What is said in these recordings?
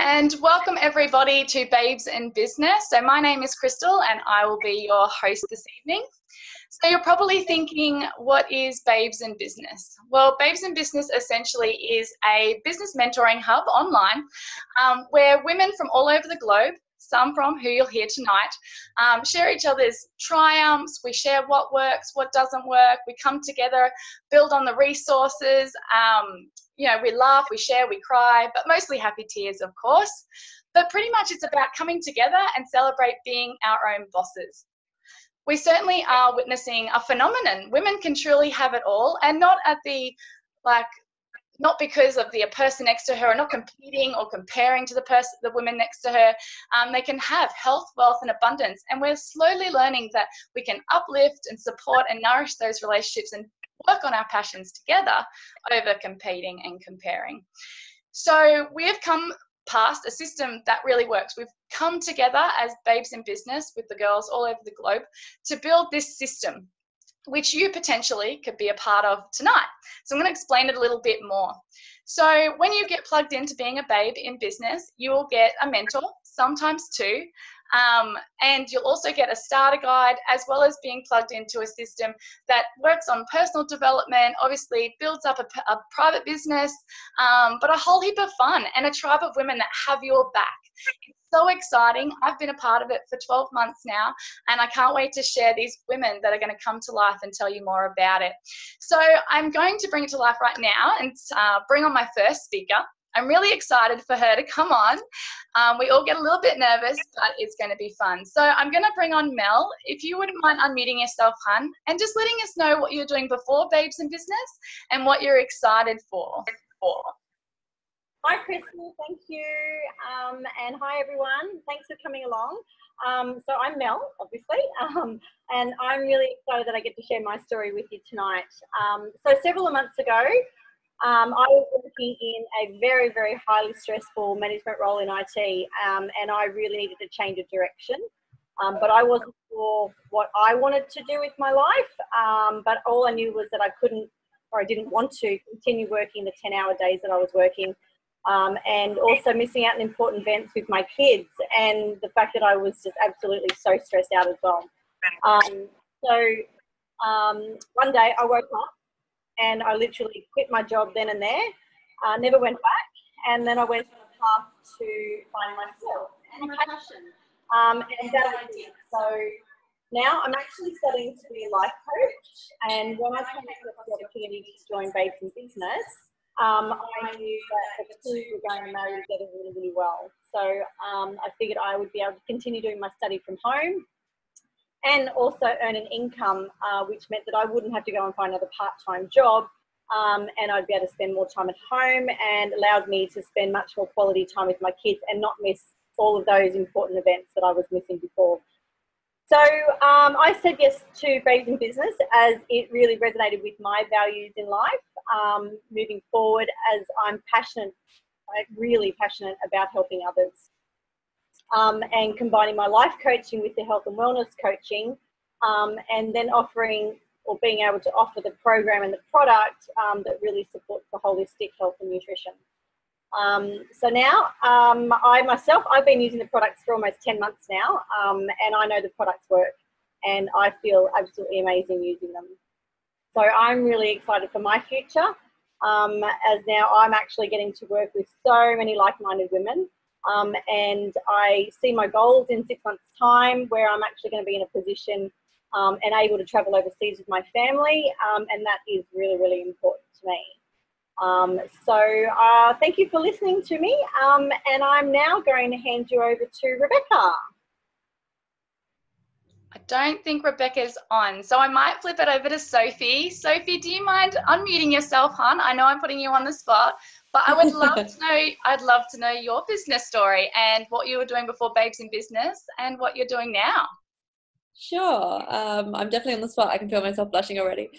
and welcome everybody to Babes in Business. So my name is Crystal and I will be your host this evening. So you're probably thinking, what is Babes in Business? Well, Babes in Business essentially is a business mentoring hub online where women from all over the globe, some from who you'll hear tonight, share each other's triumphs. We share what works, what doesn't work. We come together, build on the resources. We laugh, we share, we cry, but mostly happy tears, of course. But pretty much it's about coming together and celebrate being our own bosses. We certainly are witnessing a phenomenon. Women can truly have it all, and not at not because of the person next to her, or not competing or comparing to the women next to her. They can have health, wealth, and abundance. And we're slowly learning that we can uplift and support and nourish those relationships and work on our passions together over competing and comparing. So we have come past a system that really works. We've come together as Babes in Business with the girls all over the globe to build this system, which you potentially could be a part of tonight. So I'm going to explain it a little bit more. So when you get plugged into being a babe in business, you will get a mentor, sometimes two, and you'll also get a starter guide, as well as being plugged into a system that works on personal development, obviously builds up a private business, but a whole heap of fun and a tribe of women that have your back. It's so exciting. I've been a part of it for 12 months now, and I can't wait to share these women that are going to come to life and tell you more about it. So I'm going to bring it to life right now and bring on my first speaker. I'm really excited for her to come on. We all get a little bit nervous, but it's going to be fun. So I'm going to bring on Mel. If you wouldn't mind unmuting yourself, hun, and just letting us know what you're doing before Babes in Business and what you're excited for. Hi, Crystal. Thank you. And hi, everyone. Thanks for coming along. So I'm Mel, obviously, and I'm really excited that I get to share my story with you tonight. So several months ago, I was working in a very, very highly stressful management role in IT, and I really needed to change of direction. But I wasn't sure what I wanted to do with my life, but all I knew was that I couldn't, or I didn't want to continue working the 10-hour days that I was working, and also missing out on important events with my kids, and the fact that I was just absolutely so stressed out as well. One day I woke up and I literally quit my job then and there, never went back, and then I went on a path to find myself and my passion, and that I did. So now I'm actually studying to be a life coach, and when I came across the opportunity to join Babes in Business, I knew that the two were going to marry together really, really well. So I figured I would be able to continue doing my study from home and also earn an income, which meant that I wouldn't have to go and find another part-time job, and I'd be able to spend more time at home, and allowed me to spend much more quality time with my kids and not miss all of those important events that I was missing before. So I said yes to Babes in Business as it really resonated with my values in life, moving forward, as I'm passionate, really passionate about helping others. And combining my life coaching with the health and wellness coaching, and then offering, or being able to offer, the program and the product that really supports the holistic health and nutrition. So now I've been using the products for almost 10 months now, and I know the products work, and I feel absolutely amazing using them. So I'm really excited for my future, as now I'm actually getting to work with so many like-minded women. And I see my goals in 6 months' time, where I'm actually going to be in a position and able to travel overseas with my family, and that is really, really important to me. Thank you for listening to me, and I'm now going to hand you over to Rebecca. I don't think Rebecca's on, so I might flip it over to Sophie. Sophie, do you mind unmuting yourself, hon? I know I'm putting you on the spot, but I would love to know, I'd love to know your business story and what you were doing before Babes in Business and what you're doing now. Sure. I'm definitely on the spot. I can feel myself blushing already.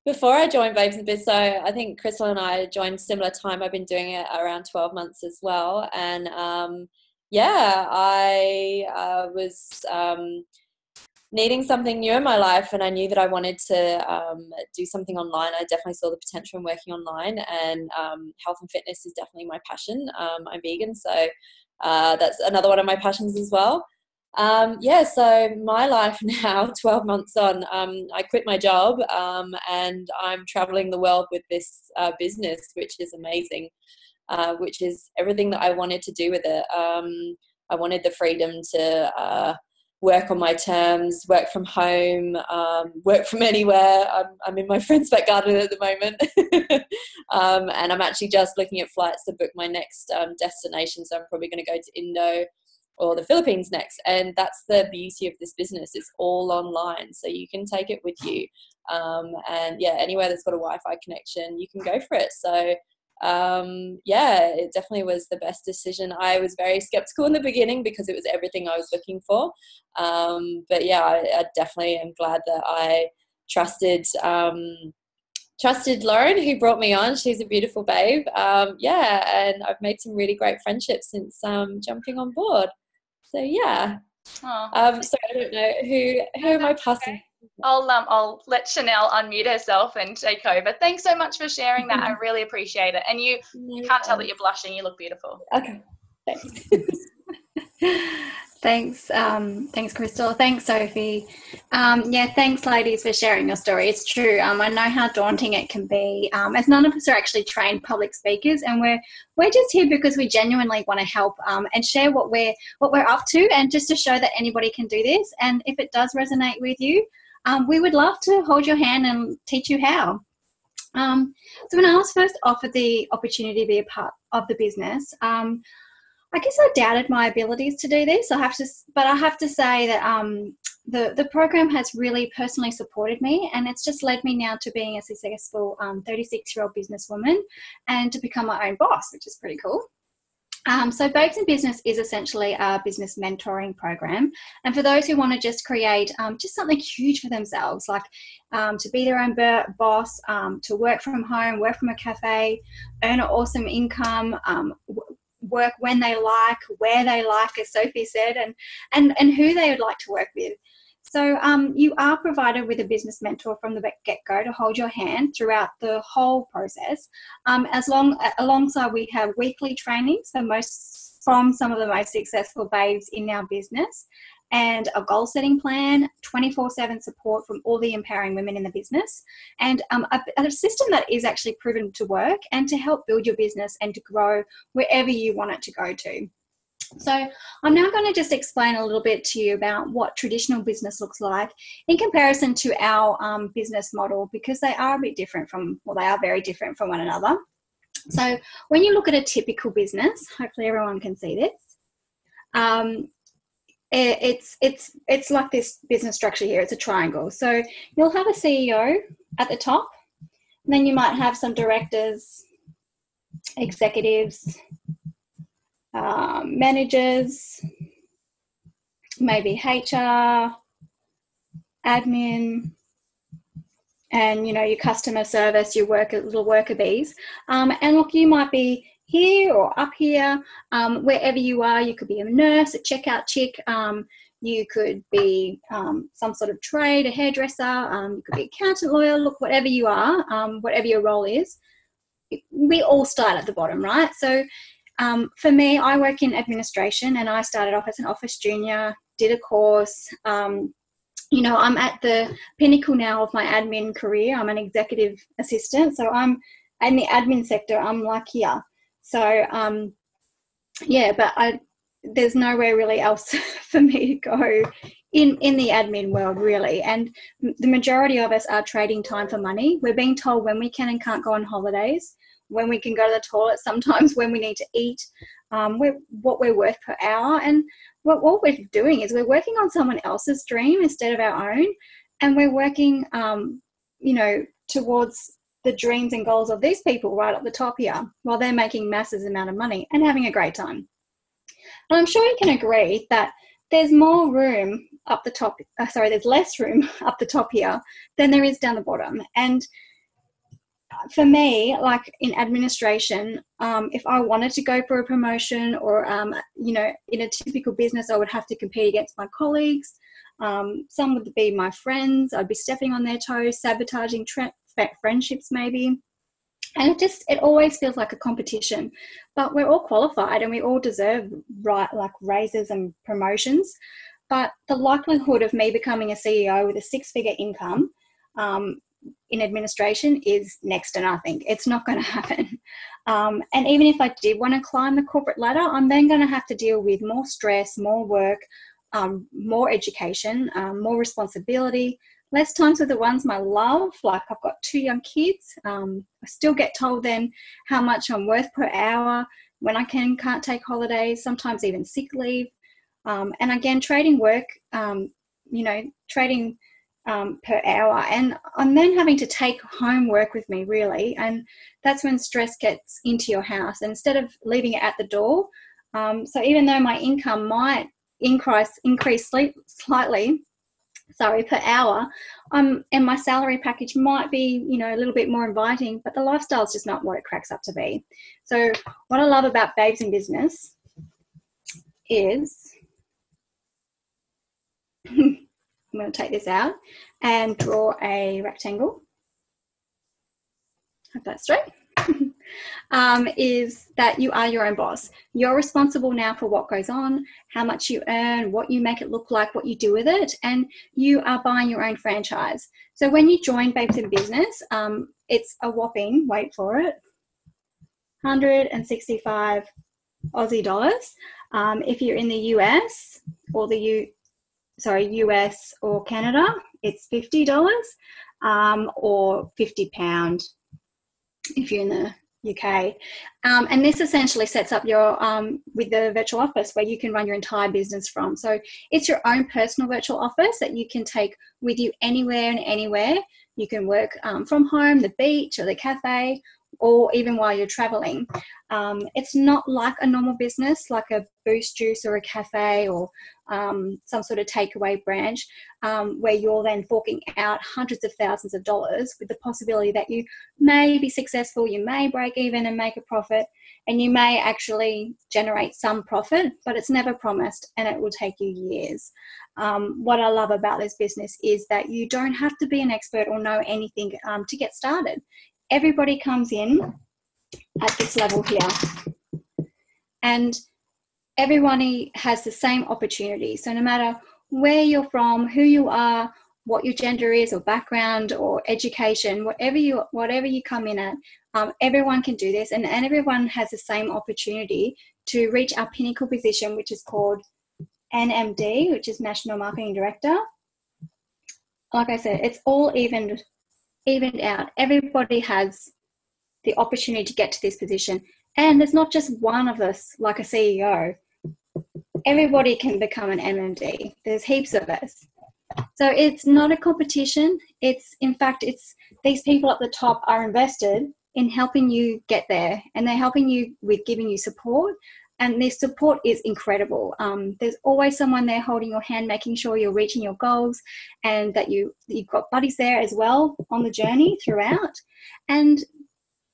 Before I joined Babes in Biz, so I think Crystal and I joined similar time. I've been doing it around 12 months as well. And I was needing something new in my life, and I knew that I wanted to do something online. I definitely saw the potential in working online, and health and fitness is definitely my passion. I'm vegan, so that's another one of my passions as well. So my life now, 12 months on, I quit my job, and I'm traveling the world with this business, which is amazing, which is everything that I wanted to do with it. I wanted the freedom to work on my terms, work from home, work from anywhere. I'm in my friend's back garden at the moment. And I'm actually just looking at flights to book my next destination. So I'm probably going to go to Indo or the Philippines next. And that's the beauty of this business. It's all online, so you can take it with you. And yeah, anywhere that's got a Wi-Fi connection, you can go for it. So it definitely was the best decision. I was very skeptical in the beginning because it was everything I was looking for. But yeah, I definitely am glad that I trusted Lauren, who brought me on. She's a beautiful babe. And I've made some really great friendships since jumping on board. So yeah. So I don't know who am I passing. Okay. I'll let Chanel unmute herself and take over. Thanks so much for sharing that. I really appreciate it. And you can't tell that you're blushing. You look beautiful. Okay, thanks. Thanks, Crystal. Thanks, Sophie. Thanks, ladies, for sharing your story. It's true. I know how daunting it can be, as none of us are actually trained public speakers, and we're just here because we genuinely want to help and share what we're up to, and just to show that anybody can do this. And if it does resonate with you, we would love to hold your hand and teach you how. So when I was first offered the opportunity to be a part of the business, I guess I doubted my abilities to do this. I have to say that the program has really personally supported me, and it's just led me now to being a successful 36-year-old businesswoman and to become my own boss, which is pretty cool. So Babes in Business is essentially a business mentoring program. And for those who want to just create just something huge for themselves, like to be their own boss, to work from home, work from a cafe, earn an awesome income, work when they like, where they like, as Sophie said, and who they would like to work with. So you are provided with a business mentor from the get-go to hold your hand throughout the whole process. Alongside, we have weekly trainings from some of the most successful babes in our business, and a goal-setting plan, 24/7 support from all the empowering women in the business, and a system that is actually proven to work and to help build your business and to grow wherever you want it to go to. So I'm now going to just explain a little bit to you about what traditional business looks like in comparison to our business model, because they are very different from one another. So when you look at a typical business, hopefully everyone can see this. It's like this business structure here. It's a triangle. So you'll have a CEO at the top, and then you might have some directors, executives, managers, maybe HR, admin, and your customer service, your little worker bees. And look, you might be here or up here, wherever you are. You could be a nurse, a checkout chick. You could be some sort of trade, a hairdresser. You could be accountant, lawyer. Look, whatever you are, whatever your role is, we all start at the bottom, right? So for me, I work in administration, and I started off as an office junior, did a course. I'm at the pinnacle now of my admin career. I'm an executive assistant, so I'm in the admin sector. I'm like here. So, there's nowhere really else for me to go in the admin world, really. And the majority of us are trading time for money. We're being told when we can and can't go on holidays, when we can go to the toilet, sometimes when we need to eat, what we're worth per hour. And what we're doing is we're working on someone else's dream instead of our own. And we're working, towards the dreams and goals of these people right up the top here, while they're making massive amount of money and having a great time. And I'm sure you can agree that there's more room up the top. There's less room up the top here than there is down the bottom. And for me, like in administration, if I wanted to go for a promotion or, in a typical business, I would have to compete against my colleagues. Some would be my friends. I'd be stepping on their toes, sabotaging friendships maybe. And it always feels like a competition, but we're all qualified and we all deserve raises and promotions. But the likelihood of me becoming a CEO with a 6-figure income in administration is next to nothing. It's not going to happen. And even if I did want to climb the corporate ladder, I'm then going to have to deal with more stress, more work, more education, more responsibility, less times with the ones I love. Like, I've got 2 young kids. I still get told then how much I'm worth per hour when I can't take holidays, sometimes even sick leave. And again, trading work, trading per hour. And I'm then having to take home work with me, really. And that's when stress gets into your house instead of leaving it at the door. So even though my income might increase slightly, per hour, and my salary package might be, a little bit more inviting, but the lifestyle is just not what it cracks up to be. So what I love about Babes in Business is, I'm going to take this out and draw a rectangle. Hope that's straight. Is that you are your own boss. You're responsible now for what goes on, how much you earn, what you make it look like, what you do with it, and you are buying your own franchise. So when you join Babes in Business, it's a whopping, wait for it, 165 Aussie dollars. If you're in the US or US or Canada, it's $50, or £50 if you're in the UK. And this essentially sets up your with the virtual office where you can run your entire business from. So it's your own personal virtual office that you can take with you anywhere and anywhere. You can work from home, the beach or the cafe, or even while you're traveling. It's not like a normal business like a Boost Juice or a cafe or some sort of takeaway branch where you're then forking out hundreds of thousands of dollars with the possibility that you may be successful, you may break even and make a profit, and you may actually generate some profit, but it's never promised and it will take you years. What I love about this business is that you don't have to be an expert or know anything to get started. Everybody comes in at this level here and everyone has the same opportunity. So no matter where you're from, who you are, what your gender is or background or education, whatever you come in at, everyone can do this, and everyone has the same opportunity to reach our pinnacle position, which is called NMD, which is National Marketing Director. Like I said, it's all evened out. Everybody has the opportunity to get to this position, and there's not just one of us like a CEO. Everybody can become an MMD. There's heaps of us. So it's not a competition. It's these people at the top are invested in helping you get there, and they're helping you with giving you support, and their support is incredible. There's always someone there holding your hand, making sure you're reaching your goals, and that you've got buddies there as well on the journey throughout. And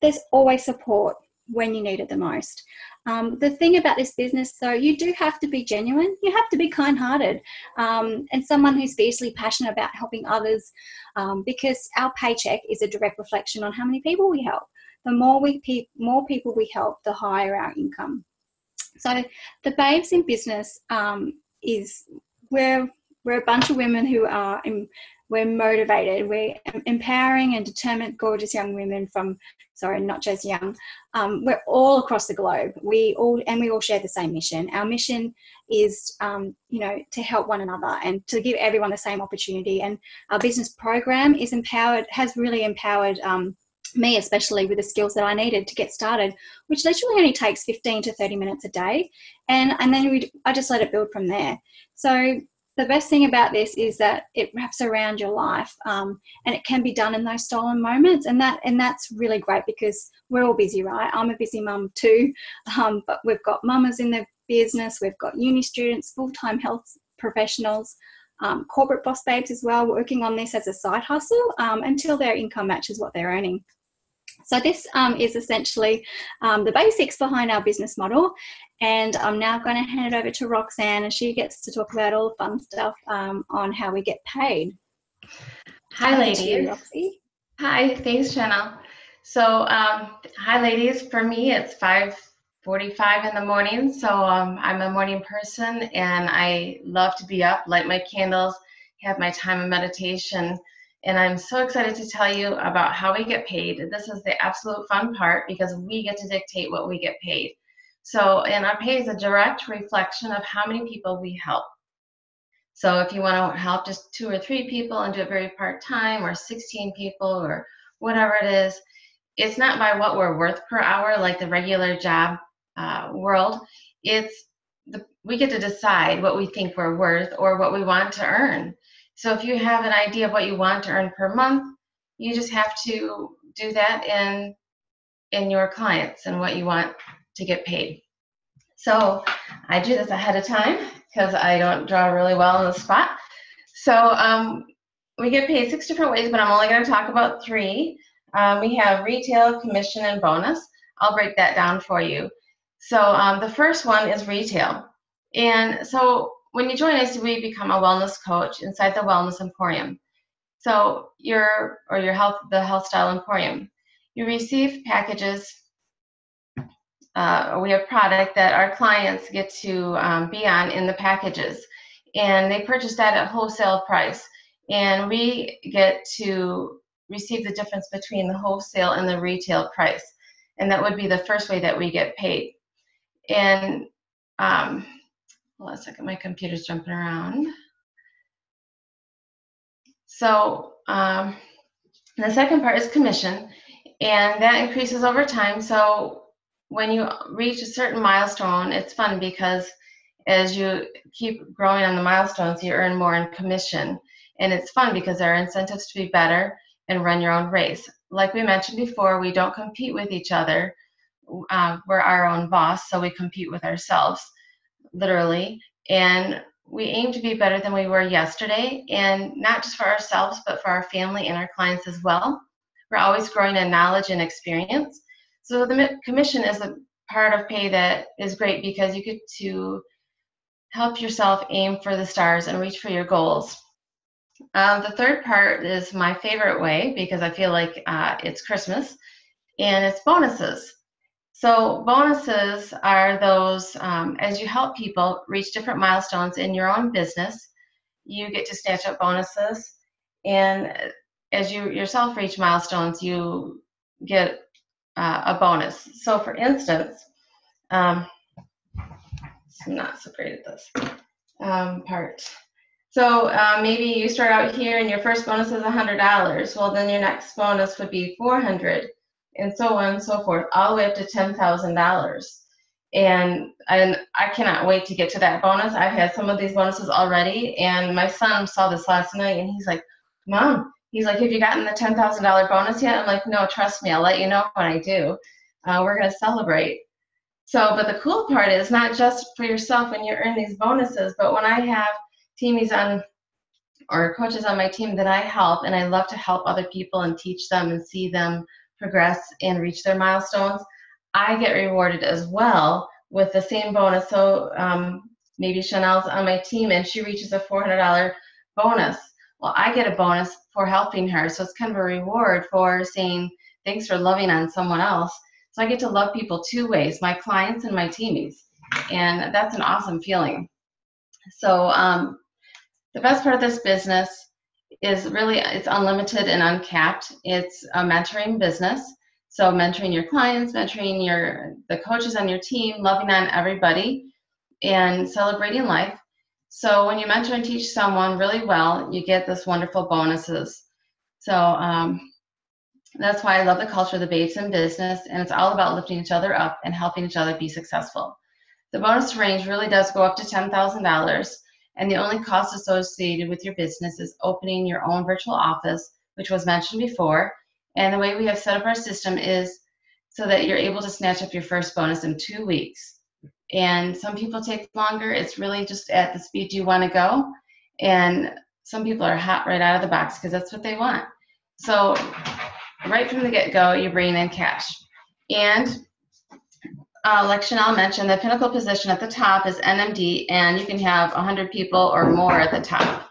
there's always support when you need it the most. The thing about this business, though, you do have to be genuine. You have to be kind-hearted and someone who's fiercely passionate about helping others, because our paycheck is a direct reflection on how many people we help. The more people we help, the higher our income. So the Babes in Business we're a bunch of women who are we're motivated. We're empowering and determined, gorgeous young women not just young. We're all across the globe. We all share the same mission. Our mission is, to help one another and to give everyone the same opportunity. And our business program has really empowered me, especially with the skills that I needed to get started, which literally only takes 15 to 30 minutes a day. And then I just let it build from there. So the best thing about this is that it wraps around your life, and it can be done in those stolen moments. And that's really great because we're all busy, right? I'm a busy mum too, but we've got mamas in the business, we've got uni students, full-time health professionals, corporate boss babes as well, working on this as a side hustle until their income matches what they're earning. So this is essentially the basics behind our business model. And I'm now going to hand it over to Roxanne, and she gets to talk about all the fun stuff on how we get paid. Hi, Over to you, ladies. Roxy. Hi, thanks, Chanel. So, hi, ladies. For me, it's 5:45 in the morning. So I'm a morning person, and I love to be up, light my candles, have my time of meditation. And I'm so excited to tell you about how we get paid. This is the absolute fun part because we get to dictate what we get paid. So, and our pay is a direct reflection of how many people we help. So if you want to help just 2 or 3 people and do it very part-time, or 16 people, or whatever it is, it's not by what we're worth per hour like the regular job world. We get to decide what we think we're worth or what we want to earn. So if you have an idea of what you want to earn per month, you just have to do that in your clients and what you want to get paid. So I do this ahead of time because I don't draw really well on the spot. So we get paid 6 different ways, but I'm only going to talk about 3. We have retail, commission, and bonus. I'll break that down for you. So the first one is retail. And so when you join us, we become a wellness coach inside the Wellness Emporium. So the Health Style Emporium. You receive packages. We have product that our clients get to be on in the packages, and they purchase that at wholesale price, and we get to receive the difference between the wholesale and the retail price, and that would be the first way that we get paid. And hold on a second, my computer's jumping around. So the second part is commission, and that increases over time. So when you reach a certain milestone, it's fun because as you keep growing on the milestones, you earn more in commission. And it's fun because there are incentives to be better and run your own race. Like we mentioned before, we don't compete with each other. We're our own boss, so we compete with ourselves, literally. And we aim to be better than we were yesterday, and not just for ourselves, but for our family and our clients as well. We're always growing in knowledge and experience. So the commission is a part of pay that is great because you get to help yourself aim for the stars and reach for your goals. The third part is my favorite way because I feel like it's Christmas, and it's bonuses. So bonuses are those, as you help people reach different milestones in your own business, you get to snatch up bonuses. And as you yourself reach milestones, you get a bonus. So for instance, I'm not so great at this part. So maybe you start out here and your first bonus is $100. Well, then your next bonus would be $400, and so on and so forth, all the way up to $10,000. And I cannot wait to get to that bonus. I've had some of these bonuses already, and my son saw this last night, and he's like, Mom, he's like, have you gotten the $10,000 bonus yet? I'm like, no, trust me, I'll let you know when I do. We're going to celebrate. So, but the cool part is not just for yourself when you earn these bonuses, but when I have teamies on or coaches on my team that I help, and I love to help other people and teach them and see them progress and reach their milestones, I get rewarded as well with the same bonus. So maybe Chanel's on my team and she reaches a $400 bonus. Well, I get a bonus for helping her. So it's kind of a reward for saying thanks for loving on someone else. So I get to love people 2 ways, my clients and my teamies. And that's an awesome feeling. So the best part of this business is really it's unlimited and uncapped. It's a mentoring business. So mentoring your clients, mentoring the coaches on your team, loving on everybody, and celebrating life. So when you mentor and teach someone really well, you get this wonderful bonuses. So that's why I love the culture of the Babes in Business, and it's all about lifting each other up and helping each other be successful. The bonus range really does go up to $10,000, and the only cost associated with your business is opening your own virtual office, which was mentioned before. And the way we have set up our system is so that you're able to snatch up your first bonus in 2 weeks. And some people take longer. It's really just at the speed you want to go. And some people are hot right out of the box because that's what they want. So right from the get-go, you're bringing in cash. And like Chanel mentioned, the pinnacle position at the top is NMD, and you can have 100 people or more at the top.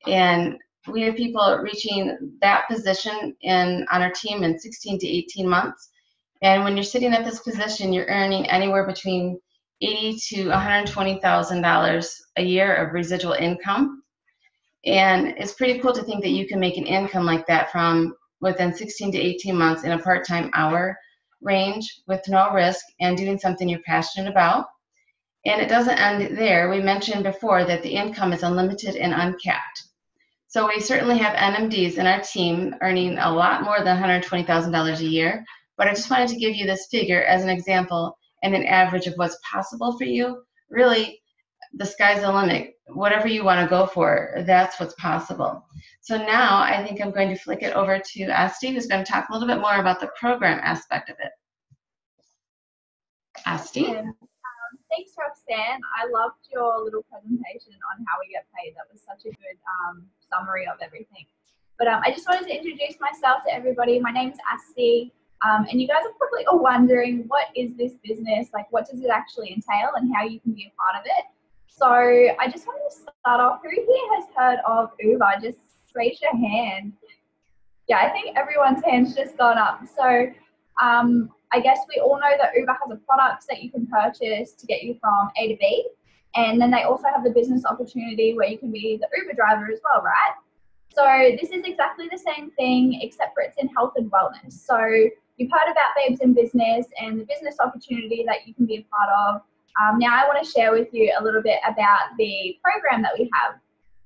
And we have people reaching that position on our team in 16 to 18 months. And when you're sitting at this position, you're earning anywhere between $80,000 to $120,000 a year of residual income. And it's pretty cool to think that you can make an income like that from within 16 to 18 months in a part-time hour range with no risk and doing something you're passionate about. And it doesn't end there. We mentioned before that the income is unlimited and uncapped. So we certainly have NMDs in our team earning a lot more than $120,000 a year. But I just wanted to give you this figure as an example and an average of what's possible for you. Really, the sky's the limit. Whatever you want to go for, that's what's possible. So now I think I'm going to flick it over to Asti, who's going to talk a little bit more about the program aspect of it. Asti? Thanks, Roxanne. I loved your little presentation on how we get paid. That was such a good summary of everything. But I just wanted to introduce myself to everybody. My name's Asti, and you guys are probably all wondering, what is this business? Like, what does it actually entail and how you can be a part of it? So I just wanted to start off. Who here has heard of Uber? Just raise your hand. Yeah, I think everyone's hand's just gone up. So I guess we all know that Uber has a product that you can purchase to get you from A to B. And then they also have the business opportunity where you can be the Uber driver as well, right? So this is exactly the same thing, except for it's in health and wellness. So you've heard about Babes in Business and the business opportunity that you can be a part of. Now I want to share with you a little bit about the program that we have.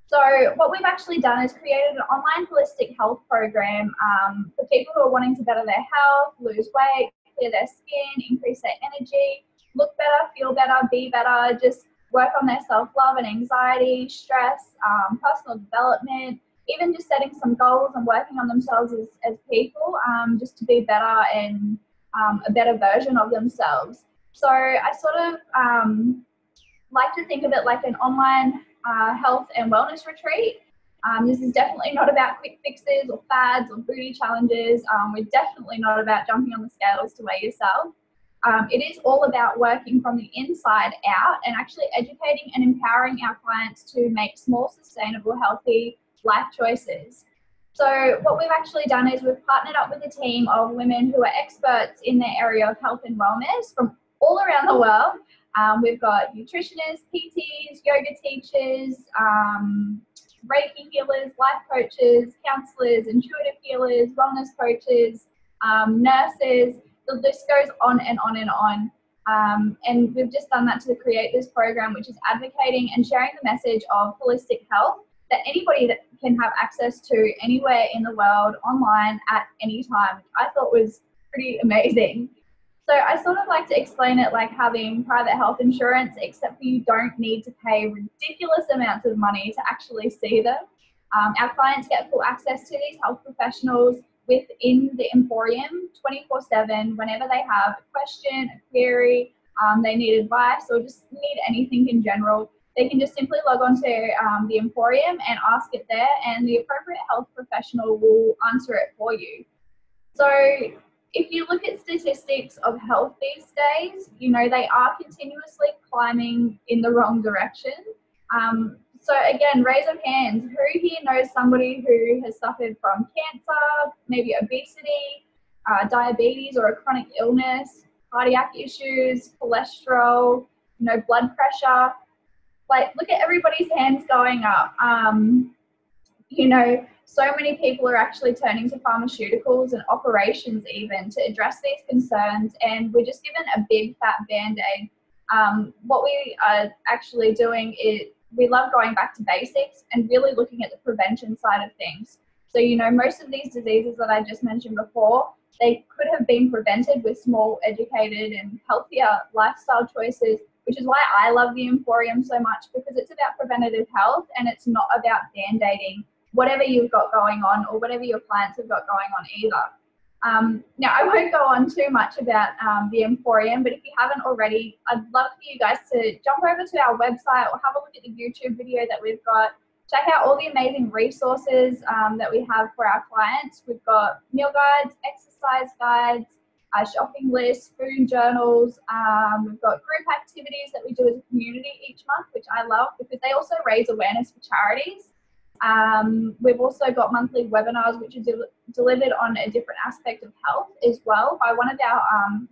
So what we've actually done is created an online holistic health program for people who are wanting to better their health, lose weight, clear their skin, increase their energy, look better, feel better, be better, just work on their self-love and anxiety, stress, personal development, even just setting some goals and working on themselves as people, just to be better and a better version of themselves. So I sort of like to think of it like an online health and wellness retreat. This is definitely not about quick fixes or fads or booty challenges. We're definitely not about jumping on the scales to weigh yourself. It is all about working from the inside out and actually educating and empowering our clients to make small, sustainable, healthy life choices. So what we've actually done is we've partnered up with a team of women who are experts in their area of health and wellness from all around the world. We've got nutritionists, PTs, yoga teachers, Reiki healers, life coaches, counselors, intuitive healers, wellness coaches, nurses. The list goes on and on and on. And we've just done that to create this program, which is advocating and sharing the message of holistic health that anybody that can have access to anywhere in the world online at any time, which I thought was pretty amazing. So I sort of like to explain it like having private health insurance, except you don't need to pay ridiculous amounts of money to actually see them. Our clients get full access to these health professionals within the Emporium 24/7 whenever they have a question, a query, they need advice, or just need anything in general. They can just simply log on to the Emporium and ask it there, and the appropriate health professional will answer it for you. So if you look at statistics of health these days, you know, they are continuously climbing in the wrong direction. So again, raise of hands. Who here knows somebody who has suffered from cancer, maybe obesity, diabetes or a chronic illness, cardiac issues, cholesterol, you know, blood pressure? Like, look at everybody's hands going up. You know, so many people are actually turning to pharmaceuticals and operations even to address these concerns, and we're just given a big fat band-aid. What we are actually doing is we love going back to basics and really looking at the prevention side of things. So, you know, most of these diseases that I just mentioned before, they could have been prevented with small, educated and healthier lifestyle choices, which is why I love the Emporium so much, because it's about preventative health and it's not about band-aiding whatever you've got going on or whatever your clients have got going on either. Now, I won't go on too much about the Emporium, but if you haven't already, I'd love for you guys to jump over to our website or have a look at the YouTube video that we've got. Check out all the amazing resources that we have for our clients. We've got meal guides, exercise guides, shopping lists, food journals. We've got group activities that we do as a community each month, which I love because they also raise awareness for charities. We've also got monthly webinars which are delivered on a different aspect of health as well by one of our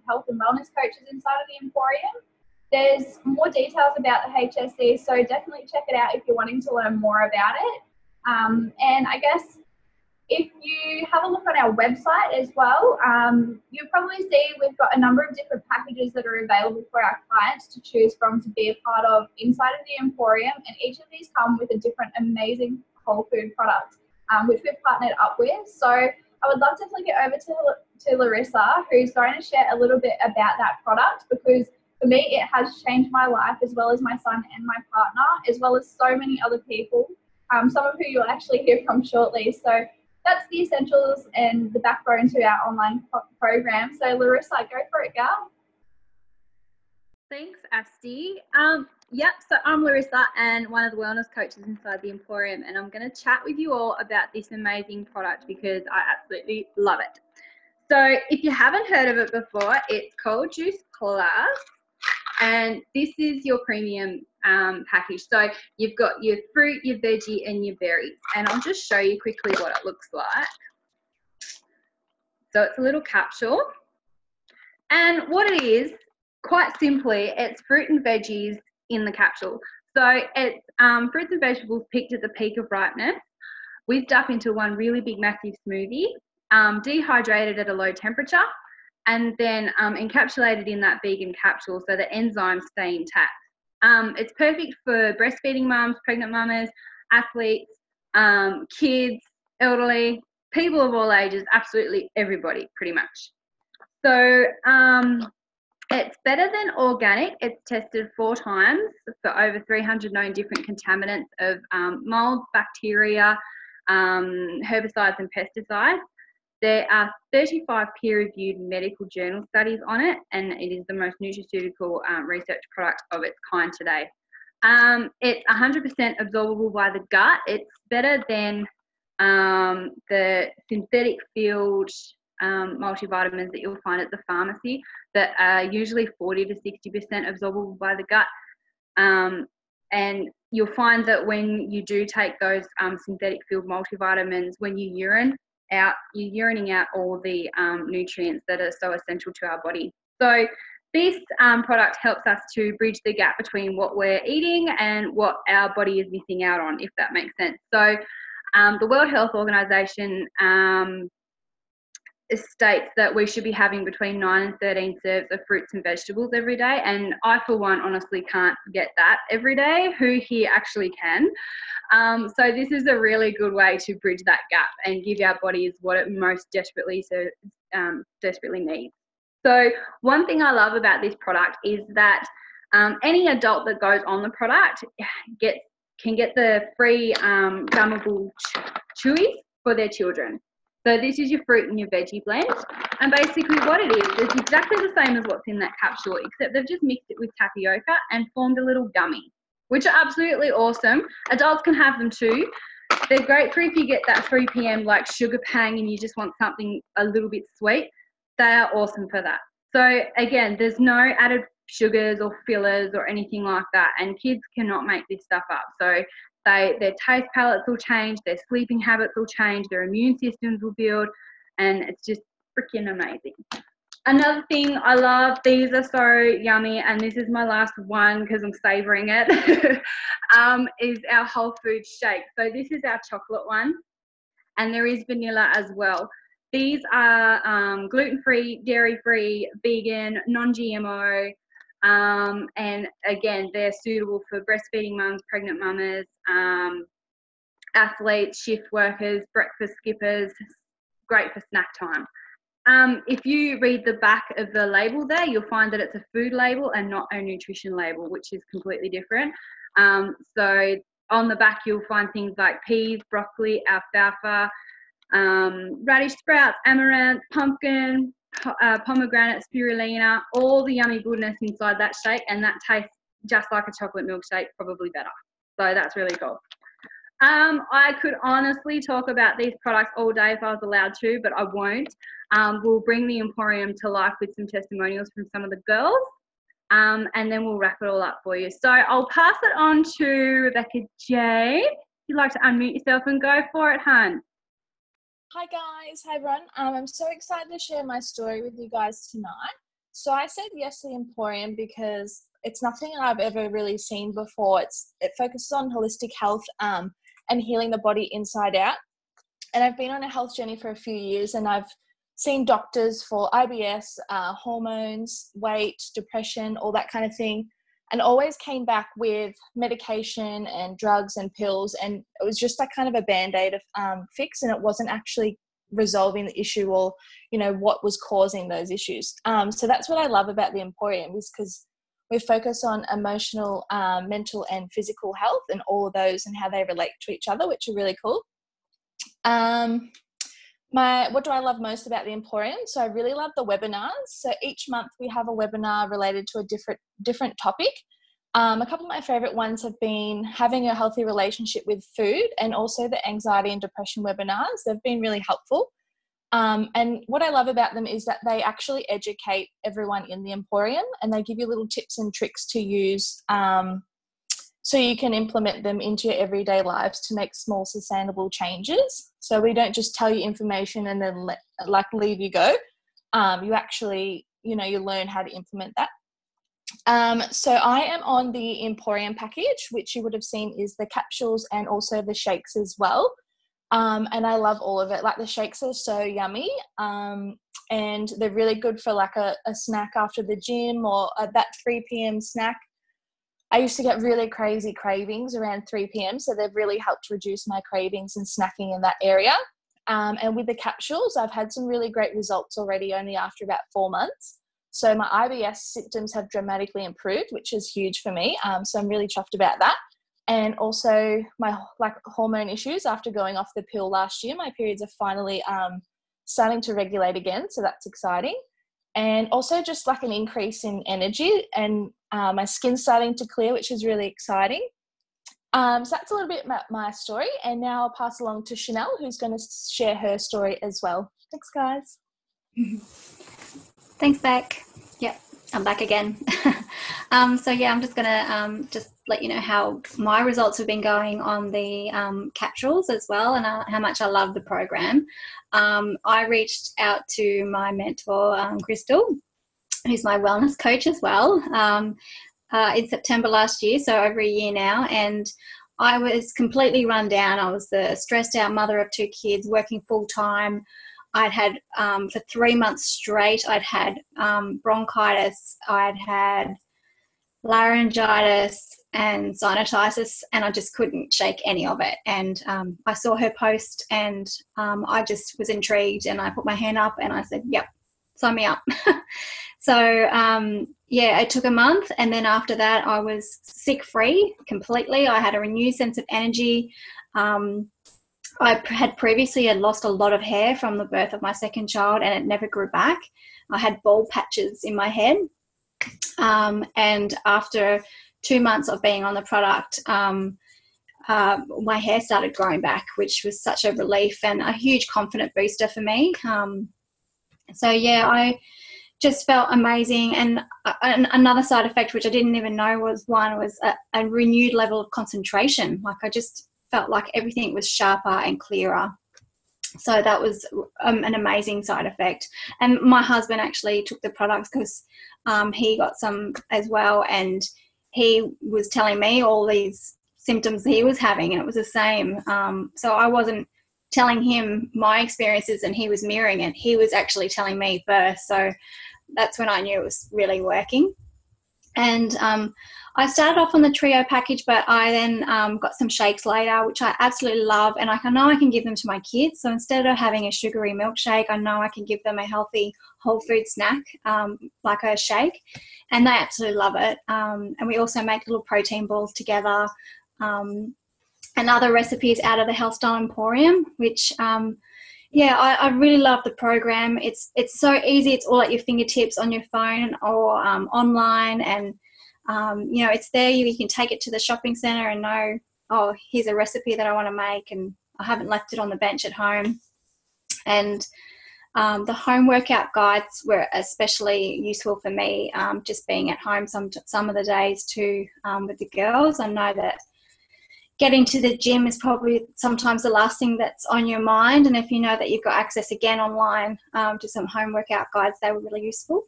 health and wellness coaches inside of the Emporium. There's more details about the HSC, so definitely check it out if you're wanting to learn more about it. And I guess if you have a look on our website as well, you'll probably see we've got a number of different packages that are available for our clients to choose from to be a part of inside of the Emporium, and each of these come with a different amazing whole food product, which we've partnered up with. So I would love to flick it over to Larissa, who's going to share a little bit about that product, because for me it has changed my life, as well as my son and my partner, as well as so many other people, some of who you'll actually hear from shortly. So that's the essentials and the backbone to our online program. So Larissa, go for it, gal. Thanks, Asti. Yep, so I'm Larissa and one of the wellness coaches inside the Emporium, and I'm going to chat with you all about this amazing product because I absolutely love it. So if you haven't heard of it before, it's called Juice Plus, and this is your premium package. So you've got your fruit, your veggie and your berries, and I'll just show you quickly what it looks like. So it's a little capsule, and what it is, quite simply, it's fruit and veggies in the capsule. So it's fruits and vegetables picked at the peak of ripeness, whizzed up into one really big massive smoothie, dehydrated at a low temperature, and then encapsulated in that vegan capsule so the enzymes stay intact. It's perfect for breastfeeding mums, pregnant mamas, athletes, kids, elderly, people of all ages, absolutely everybody pretty much. So it's better than organic. It's tested 4 times for over 300 known different contaminants of mold, bacteria, herbicides and pesticides. There are 35 peer-reviewed medical journal studies on it, and it is the most nutraceutical research product of its kind today. It's 100% absorbable by the gut. It's better than the synthetic filled multivitamins that you'll find at the pharmacy that are usually 40 to 60% absorbable by the gut. And you'll find that when you do take those synthetic filled multivitamins, when you urine out, you're urinating out all the nutrients that are so essential to our body. So this product helps us to bridge the gap between what we're eating and what our body is missing out on, if that makes sense. So the World Health Organization states that we should be having between 9 and 13 serves of fruits and vegetables every day, and I for one honestly can't get that every day. Who here actually can? So this is a really good way to bridge that gap and give our bodies what it most desperately needs. So one thing I love about this product is that any adult that goes on the product can get the free gummable chewies for their children. So this is your fruit and your veggie blend, and basically what it is, it's exactly the same as what's in that capsule, except they've just mixed it with tapioca and formed a little gummy, which are absolutely awesome. Adults can have them too. They're great for if you get that 3 p.m. like sugar pang and you just want something a little bit sweet. They are awesome for that. So again, there's no added sugars or fillers or anything like that, and kids cannot make this stuff up. So their taste palettes will change, their sleeping habits will change, their immune systems will build, and it's just freaking amazing. Another thing I love, these are so yummy, and this is my last one because I'm savouring it, is our whole food shake. So this is our chocolate one, and there is vanilla as well. These are gluten-free, dairy-free, vegan, non-GMO, and again, they're suitable for breastfeeding mums, pregnant mamas, athletes, shift workers, breakfast skippers, great for snack time. If you read the back of the label there, you'll find that it's a food label and not a nutrition label, which is completely different. So on the back, you'll find things like peas, broccoli, alfalfa, radish sprouts, amaranth, pumpkin, pomegranate, spirulina, all the yummy goodness inside that shake, and that tastes just like a chocolate milkshake, probably better. So that's really cool. I could honestly talk about these products all day if I was allowed to, but I won't. We'll bring the Emporium to life with some testimonials from some of the girls, and then we'll wrap it all up for you. So I'll pass it on to Rebecca J. If you'd like to unmute yourself and go for it, hun. Hi guys, hi everyone. I'm so excited to share my story with you guys tonight. So I said yes to the Emporium because it's nothing I've ever really seen before. It focuses on holistic health and healing the body inside out. And I've been on a health journey for a few years, and I've seen doctors for IBS, hormones, weight, depression, all that kind of thing, and always came back with medication and drugs and pills, and it was just like kind of a band-aid fix, and it wasn't actually resolving the issue or, you know, what was causing those issues. So that's what I love about the Emporium, is because we focus on emotional, mental and physical health and all of those and how they relate to each other, which are really cool. What do I love most about the Emporium? So I really love the webinars. So each month we have a webinar related to a different topic. A couple of my favorite ones have been having a healthy relationship with food, and also the anxiety and depression webinars. They've been really helpful. And what I love about them is that they actually educate everyone in the Emporium, and they give you little tips and tricks to use so you can implement them into your everyday lives to make small sustainable changes. So we don't just tell you information and then leave you go. You actually, you learn how to implement that. So I am on the Emporium package, which you would have seen is the capsules and also the shakes as well. And I love all of it. Like, the shakes are so yummy, and they're really good for like a snack after the gym, or that 3 p.m. snack. I used to get really crazy cravings around 3 p.m. So they've really helped reduce my cravings and snacking in that area. And with the capsules, I've had some really great results already, only after about 4 months. So my IBS symptoms have dramatically improved, which is huge for me. So I'm really chuffed about that. And also my hormone issues, after going off the pill last year, my periods are finally starting to regulate again. So that's exciting. And also just like an increase in energy, and my skin's starting to clear, which is really exciting. So that's a little bit about my story. And now I'll pass along to Chanel, who's going to share her story as well. Thanks, guys. Thanks, Beck. Yep, I'm back again. So yeah, I'm just going to just let you know how my results have been going on the capsules as well, and how much I love the program. I reached out to my mentor, Crystal, who's my wellness coach as well, in September last year, so over a year now, and I was completely run down. I was the stressed out mother of 2 kids, working full time. I'd had, for 3 months straight, I'd had bronchitis, I'd had laryngitis and sinusitis, and I just couldn't shake any of it. And I saw her post, and I just was intrigued, and I put my hand up and I said, yep, sign me up. So yeah, it took a month, and then after that I was sick free completely. I had a renewed sense of energy. I had previously lost a lot of hair from the birth of my second child, and it never grew back. I had bald patches in my head. And after 2 months of being on the product, my hair started growing back, which was such a relief and a huge confidence booster for me. So yeah, I just felt amazing. And another side effect, which I didn't even know, was a renewed level of concentration. Like, I just felt like everything was sharper and clearer. So that was an amazing side effect. And my husband actually took the products because he got some as well, and he was telling me all these symptoms he was having, and it was the same. So I wasn't telling him my experiences and he was mirroring it. He was actually telling me first. So that's when I knew it was really working. And I started off on the trio package, but I then got some shakes later, which I absolutely love. And I know I can give them to my kids. So instead of having a sugary milkshake, I know I can give them a healthy whole food snack, like a shake. And they absolutely love it. And we also make little protein balls together, and other recipes out of the Health Style Emporium, which yeah, I really love the program. It's so easy. It's all at your fingertips on your phone or online, and you know, it's there. You can take it to the shopping centre and know, oh, here's a recipe that I want to make, and I haven't left it on the bench at home. And the home workout guides were especially useful for me, just being at home some of the days too with the girls. I know that getting to the gym is probably sometimes the last thing that's on your mind, and if you know that you've got access again online to some home workout guides, they were really useful.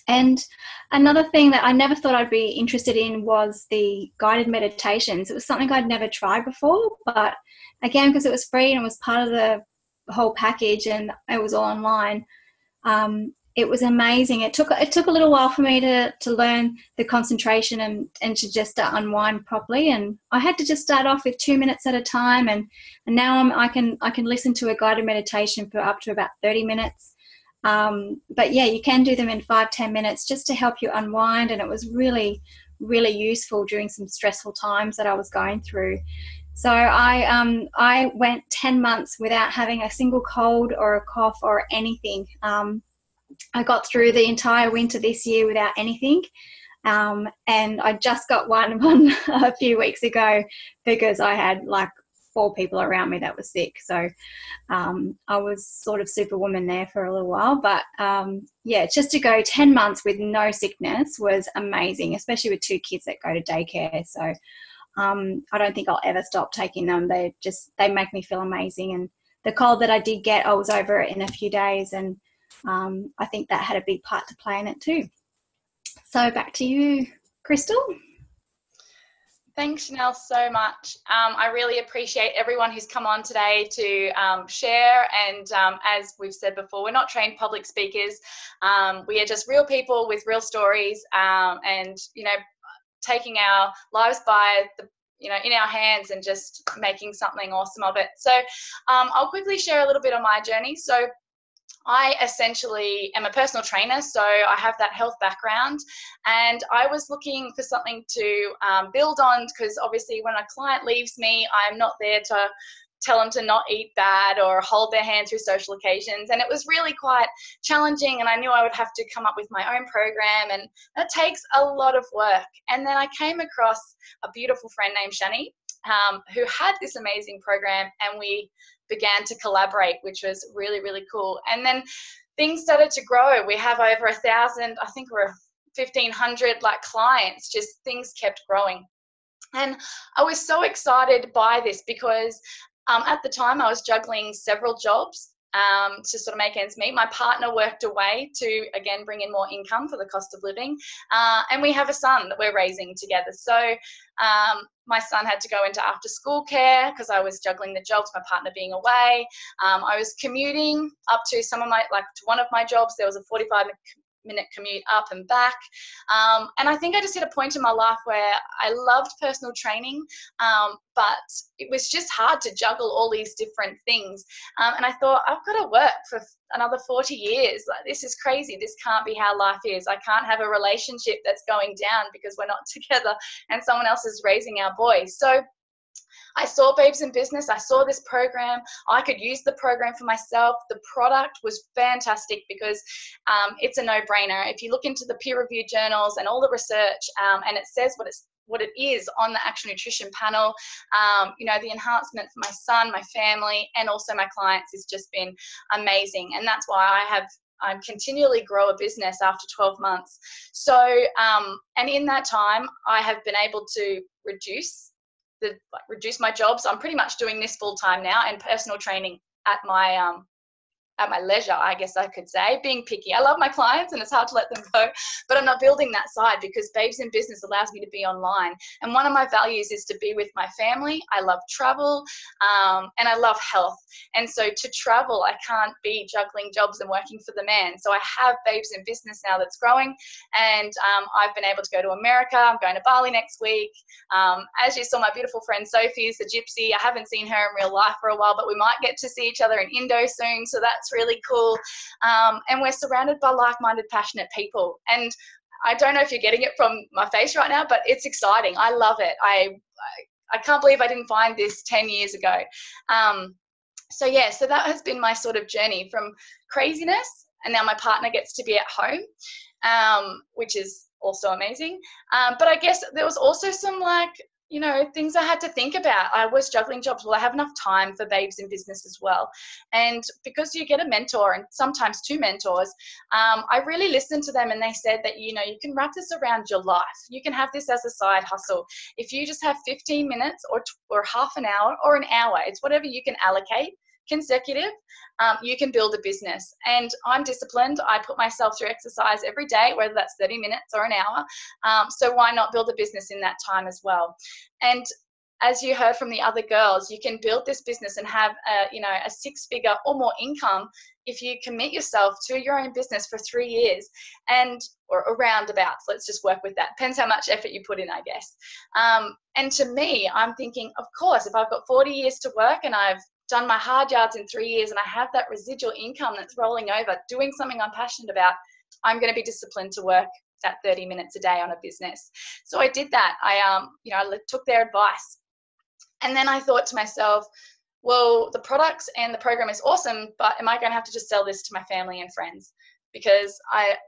And another thing that I never thought I'd be interested in was the guided meditations. It was something I'd never tried before, but again, because it was free and it was part of the whole package and it was all online, it was amazing. It took a little while for me to learn the concentration and to just unwind properly. And I had to just start off with 2 minutes at a time, and now I can listen to a guided meditation for up to about 30 minutes. But yeah, you can do them in 5-10 minutes just to help you unwind, and it was really, really useful during some stressful times that I was going through. So I went 10 months without having a single cold or a cough or anything. I got through the entire winter this year without anything. And I just got one a few weeks ago because I had like 4 people around me that were sick. So I was sort of superwoman there for a little while. But yeah, just to go 10 months with no sickness was amazing, especially with 2 kids that go to daycare. So I don't think I'll ever stop taking them. They make me feel amazing. And the cold that I did get, I was over it in a few days. And I think that had a big part to play in it too. So back to you, Crystal. Thanks, Chanel, so much. I really appreciate everyone who's come on today to share. And as we've said before, we're not trained public speakers. We are just real people with real stories, and, you know, taking our lives by in our hands and just making something awesome of it. So I'll quickly share a little bit on my journey. So I essentially am a personal trainer, so I have that health background, and I was looking for something to build on, because obviously when a client leaves me, I'm not there to tell them to not eat bad or hold their hand through social occasions. And it was really quite challenging, and I knew I would have to come up with my own program, and that takes a lot of work. And then I came across a beautiful friend named Shani, who had this amazing program, and we began to collaborate, which was really, really cool. And then things started to grow. We have over 1,000, I think we're 1,500 like clients, just things kept growing. And I was so excited by this because at the time I was juggling several jobs to sort of make ends meet. My partner worked away to, again, bring in more income for the cost of living. And we have a son that we're raising together. So my son had to go into after school care because I was juggling the jobs, my partner being away. I was commuting up to to one of my jobs. There was a 45-minute commute up and back. And I think I just hit a point in my life where I loved personal training, but it was just hard to juggle all these different things. And I thought, I've got to work for another 40 years. Like, this is crazy. This can't be how life is. I can't have a relationship that's going down because we're not together and someone else is raising our boys. So I saw Babes in Business. I saw this program. I could use the program for myself. The product was fantastic because it's a no-brainer. If you look into the peer-reviewed journals and all the research, and it says what it is on the Actual Nutrition panel, the enhancement for my son, my family, and also my clients has just been amazing. And that's why I continually grow a business after 12 months. So, and in that time, I have been able to reduce my jobs. I'm pretty much doing this full time now, and personal training at my leisure, I guess I could say, being picky. I love my clients and it's hard to let them go, but I'm not building that side because Babes in Business allows me to be online. And one of my values is to be with my family. I love travel, and I love health. And so to travel, I can't be juggling jobs and working for the man. So I have Babes in Business now that's growing, and I've been able to go to America. I'm going to Bali next week. As you saw, my beautiful friend Sophie is a gypsy. I haven't seen her in real life for a while, but we might get to see each other in Indo soon. So that's really cool. And we're surrounded by like-minded, passionate people. And I don't know if you're getting it from my face right now, but it's exciting. I love it. I can't believe I didn't find this 10 years ago. So that has been my sort of journey from craziness, and now my partner gets to be at home, which is also amazing. But I guess there was also some you know, things I had to think about. I was juggling jobs. Will I have enough time for Babes in Business as well? And because you get a mentor and sometimes two mentors, I really listened to them, and they said that, you know, you can wrap this around your life. You can have this as a side hustle. If you just have 15 minutes or half an hour or an hour, it's whatever you can allocate consecutive, you can build a business. And I'm disciplined. I put myself through exercise every day, whether that's 30 minutes or an hour. So why not build a business in that time as well? And as you heard from the other girls, you can build this business and have you know, a 6-figure or more income if you commit yourself to your own business for 3 years, and or around about. Let's just work with that. Depends how much effort you put in, I guess. And to me, I'm thinking, of course, if I've got 40 years to work and I've done my hard yards in 3 years and I have that residual income that's rolling over, doing something I'm passionate about, I'm going to be disciplined to work that 30 minutes a day on a business. So I did that. I you know, I took their advice. And then I thought to myself, well, the products and the program is awesome, but am I going to have to just sell this to my family and friends? Because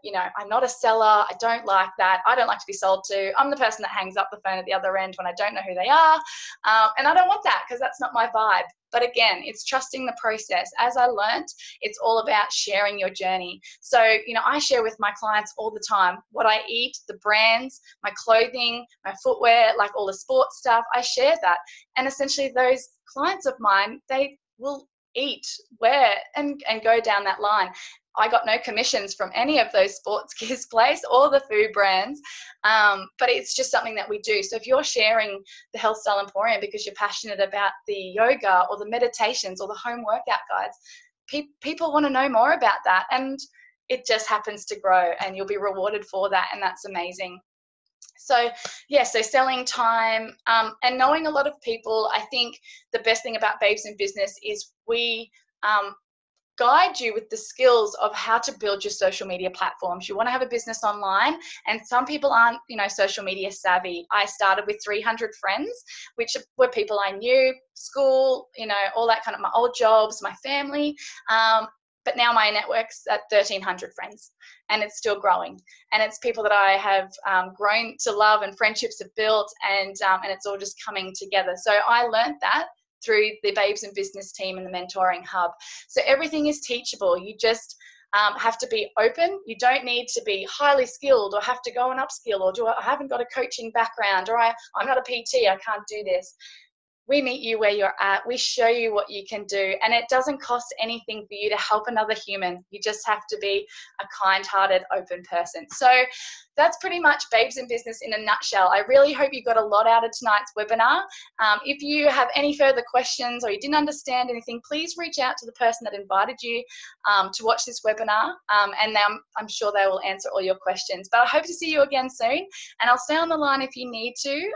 you know, I'm not a seller. I don't like that. I don't like to be sold to. I'm the person that hangs up the phone at the other end when I don't know who they are. And I don't want that, because that's not my vibe. But again, it's trusting the process. As I learned, it's all about sharing your journey. So, you know, I share with my clients all the time what I eat, the brands, my clothing, my footwear, like all the sports stuff. I share that. And essentially those clients of mine, they will eat, wear, and go down that line. I got no commissions from any of those sports gears place or the food brands, but it's just something that we do. So if you're sharing the Health Style Emporium because you're passionate about the yoga or the meditations or the home workout guides, people want to know more about that, and it just happens to grow, and you'll be rewarded for that, and that's amazing. So yeah, so selling time and knowing a lot of people. I think the best thing about Babes in Business is we guide you with the skills of how to build your social media platforms. You want to have a business online, and some people aren't, you know, social media savvy. I started with 300 friends, which were people I knew, school, you know, all that kind of, my old jobs, my family. But now my network's at 1,300 friends, and it's still growing. And it's people that I have grown to love, and friendships have built, and it's all just coming together. So I learned that through the Babes in Business team and the mentoring hub. So everything is teachable. You just have to be open. You don't need to be highly skilled or have to go and upskill, or I haven't got a coaching background, or I'm not a PT, I can't do this. We meet you where you're at. We show you what you can do, and it doesn't cost anything for you to help another human. You just have to be a kind-hearted, open person. So that's pretty much Babes in Business in a nutshell. I really hope you got a lot out of tonight's webinar. If you have any further questions or you didn't understand anything, please reach out to the person that invited you to watch this webinar, and I'm sure they will answer all your questions. But I hope to see you again soon, and I'll stay on the line if you need to.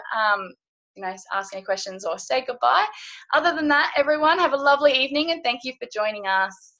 You know, ask any questions or say goodbye. Other than that, everyone, have a lovely evening, and thank you for joining us.